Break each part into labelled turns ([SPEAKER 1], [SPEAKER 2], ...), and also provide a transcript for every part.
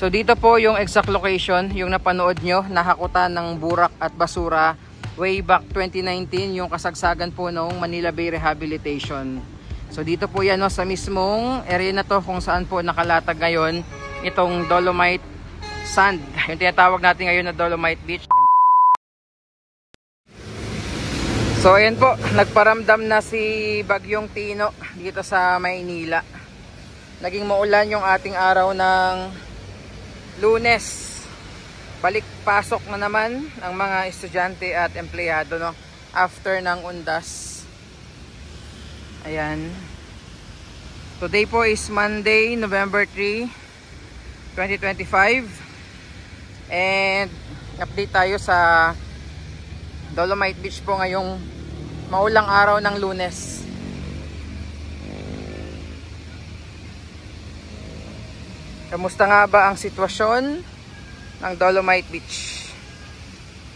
[SPEAKER 1] So dito po yung exact location, yung napanood nyo, nahakutan ng burak at basura way back 2019, yung kasagsagan po ng Manila Bay Rehabilitation. So dito po yan, no, sa mismong area na to kung saan po nakalatag ngayon itong Dolomite Sand, yung tinatawag natin ngayon na Dolomite Beach. So ayan po, nagparamdam na si Bagyong Tino dito sa Maynila. Naging maulan yung ating araw ng Lunes. Balik pasok na naman ang mga estudyante at empleyado, no, after ng undas. Ayan. Today po is Monday, November 3, 2025. And update tayo sa Dolomite Beach po ngayong maulang araw ng Lunes. Kamusta nga ba ang sitwasyon ng Dolomite Beach?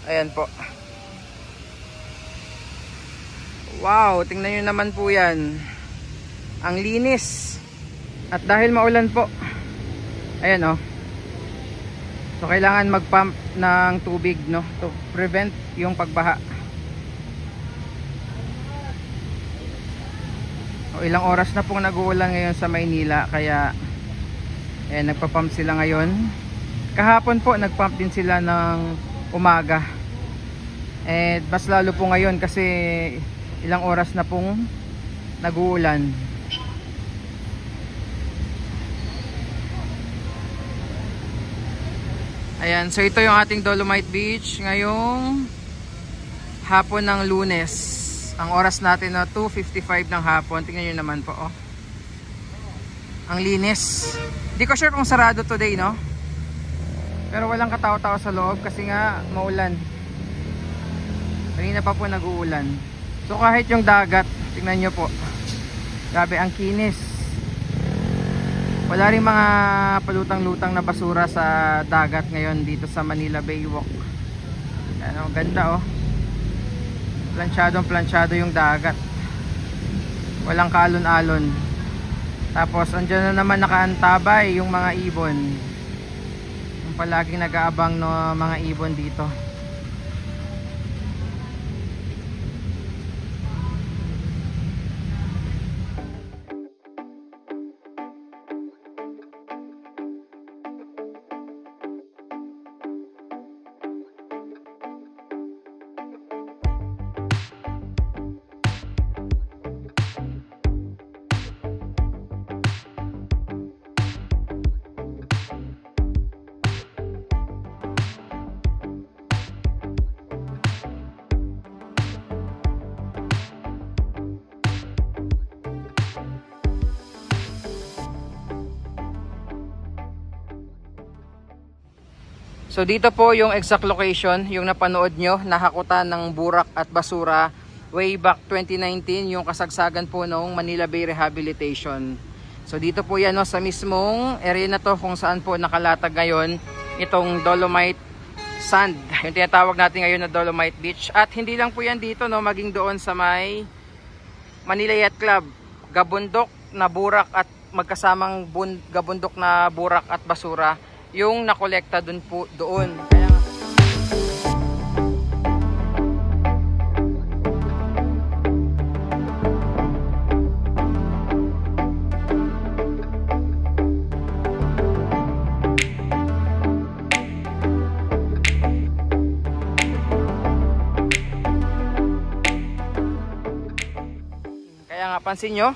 [SPEAKER 1] Ayan po. Wow, tingnan nyo naman po yan. Ang linis. At dahil maulan po, ayan o. So kailangan mag-pump ng tubig, no, to prevent yung pagbaha. O, ilang oras na pong nag-uulan ngayon sa Maynila, kaya nagpa-pump sila ngayon. Kahapon po nag-pump din sila ng umaga. Mas lalo po ngayon kasi ilang oras na pong nag-uulan. Ayan, so ito yung ating Dolomite Beach ngayong hapon ng Lunes. Ang oras natin na 2:55 ng hapon. Tingnan nyo naman po, oh. Ang linis. Di ko sure kung sarado today, no? Pero walang katao-tao sa loob kasi nga maulan. Kanina pa po nag-uulan. So kahit yung dagat, tingnan nyo po. Grabe, ang kinis. Wala rin mga palutang-lutang na basura sa dagat ngayon dito sa Manila Bay Walk. Ano, ganda, oh. Planchadong-planchado yung dagat. Walang kaalon-alon. Tapos andyan na naman nakaantabay yung mga ibon. Yung palaging nag-aabang no mga ibon dito. So dito po yung exact location, yung napanood nyo, nahakutan ng burak at basura way back 2019, yung kasagsagan po ng Manila Bay Rehabilitation. So dito po yan, no, sa mismong area na to kung saan po nakalatag ngayon itong Dolomite Sand, yung tinatawag natin ngayon na Dolomite Beach. At hindi lang po yan dito, no, maging doon sa may Manila Yacht Club, gabundok na burak at magkasamang gabundok na burak at basura yung nakolekta dun po doon. Kaya nga pansin nyo,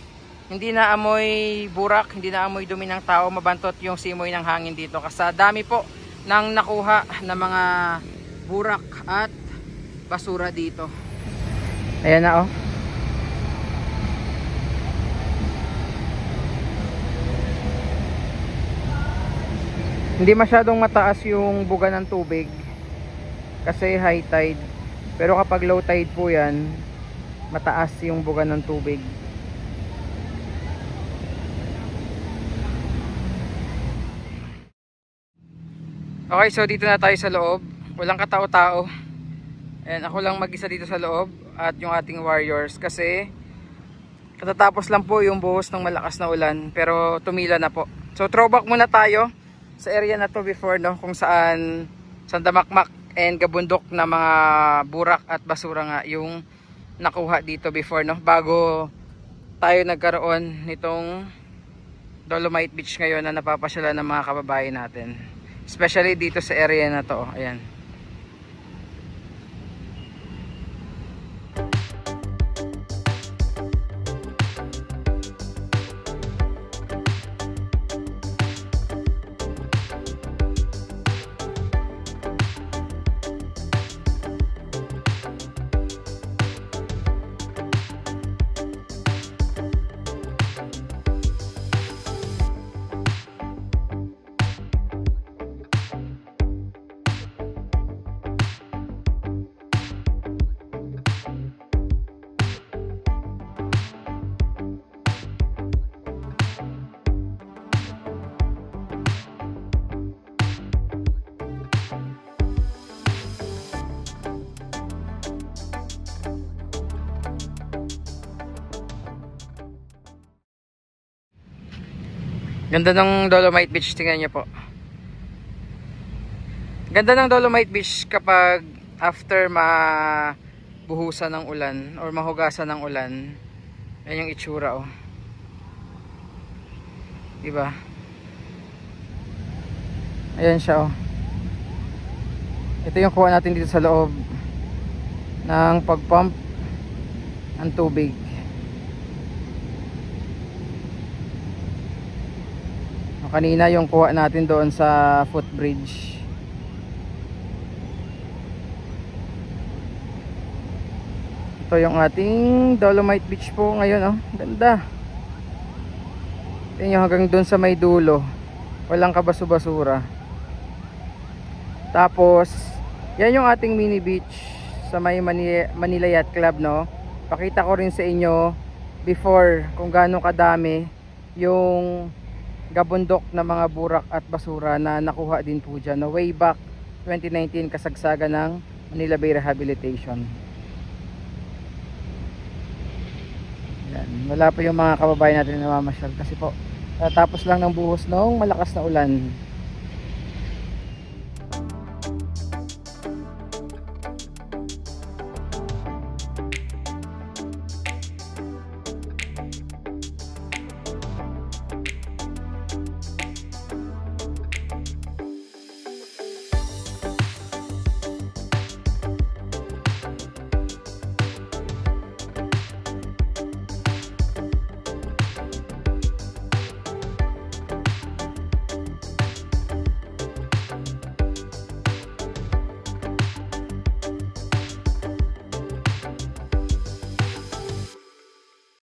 [SPEAKER 1] hindi na amoy burak, hindi na amoy dumi ng tao, mabantot yung simoy ng hangin dito. Kasi dami po nang nakuha na mga burak at basura dito. Ayan na, oh. Hindi masyadong mataas yung buga ng tubig kasi high tide. Pero kapag low tide po yan, mataas yung buga ng tubig. Okay, so dito na tayo sa loob. Walang katao-tao. And ako lang mag-isa dito sa loob at yung ating warriors kasi katatapos lang po yung buhos ng malakas na ulan pero tumila na po. So throwback muna tayo sa area na to before, no, kung saan sandamakmak and gabundok na mga burak at basura nga yung nakuha dito before, no, bago tayo nagkaroon nitong Dolomite Beach ngayon na napapasyalan ng mga kababayan natin, especially dito sa area na to. Ayan. Ganda ng Dolomite Beach, tingnan niyo po. Ganda ng Dolomite Beach kapag after mabuhusan ng ulan or mahugasan ng ulan. Ayan yung itsura, oh. Diba? Ayan siya, oh. Ito yung kuha natin dito sa loob ng pagpump ng tubig. Kanina yung kuha natin doon sa footbridge. Ito yung ating Dolomite Beach po ngayon, oh. Ganda. Tingnan nyo hanggang doon sa may dulo. Walang kabaso-basura. Tapos, yan yung ating mini beach sa may Manila Yacht Club, no. Pakita ko rin sa inyo before kung gaano kadami yung gabundok na mga burak at basura na nakuha din po dyan, no? Way back 2019 kasagsagan ng Manila Bay Rehabilitation. Yan. Wala pa yung mga kababayan natin na namamasyal kasi po tapos lang ng buhos ng malakas na ulan.